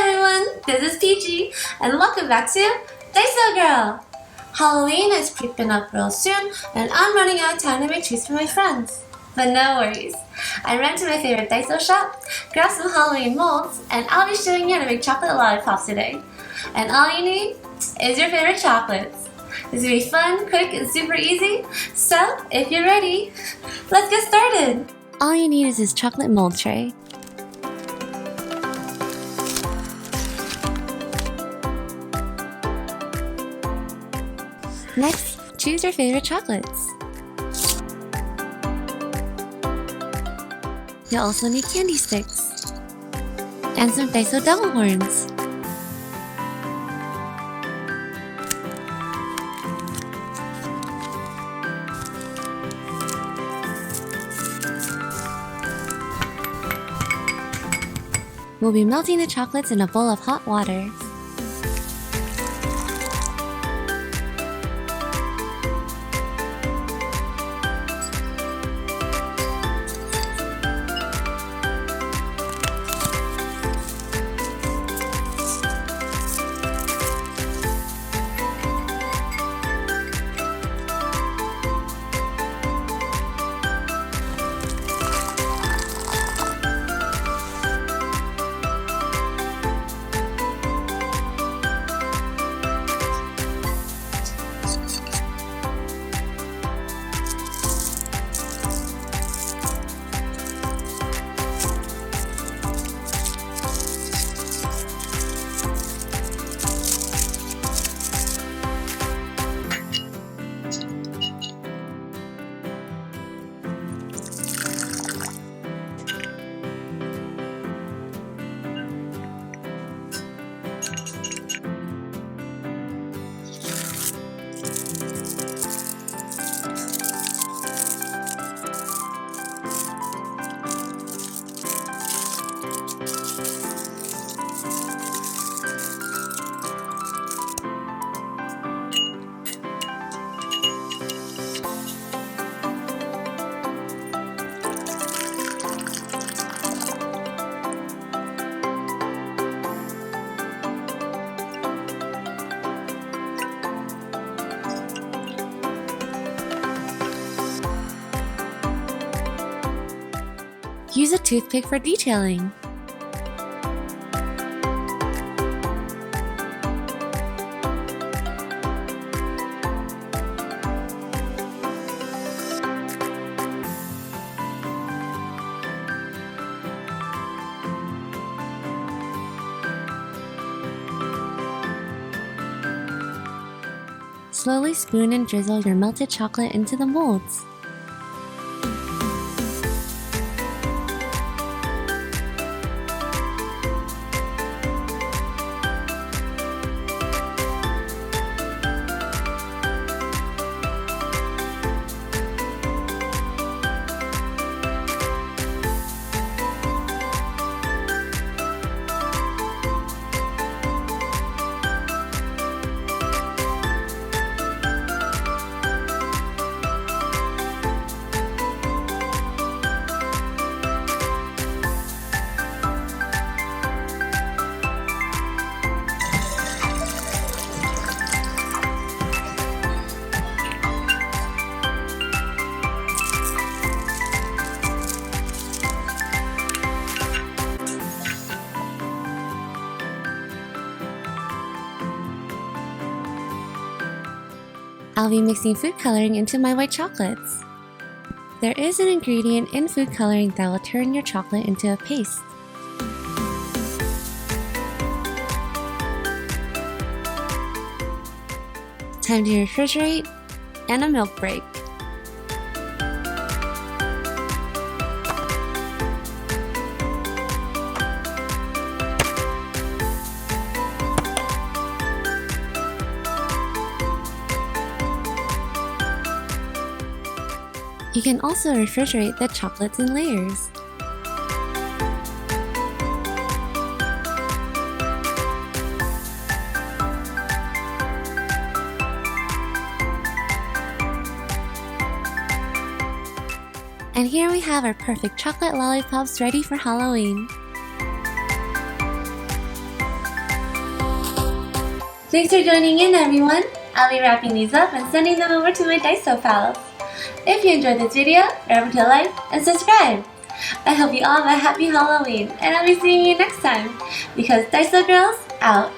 Hi everyone, this is Peachy, and welcome back to Daiso Girl! Halloween is creeping up real soon, and I'm running out of time to make treats for my friends. But no worries, I ran to my favorite Daiso shop, grabbed some Halloween molds, and I'll be showing you how to make chocolate lollipops today. And all you need is your favorite chocolates. This will be fun, quick, and super easy, so if you're ready, let's get started! All you need is this chocolate mold tray. Next, choose your favorite chocolates. You'll also need candy sticks and some Daiso devil horns. We'll be melting the chocolates in a bowl of hot water. Use a toothpick for detailing. Slowly spoon and drizzle your melted chocolate into the molds. I'll be mixing food coloring into my white chocolates. There is an ingredient in food coloring that will turn your chocolate into a paste. Time to refrigerate and a milk break. You can also refrigerate the chocolates in layers. And here we have our perfect chocolate lollipops ready for Halloween. Thanks for joining in, everyone. I'll be wrapping these up and sending them over to my Daiso pals. If you enjoyed this video, remember to like and subscribe. I hope you all have a happy Halloween, and I'll be seeing you next time, because Daiso Girls out.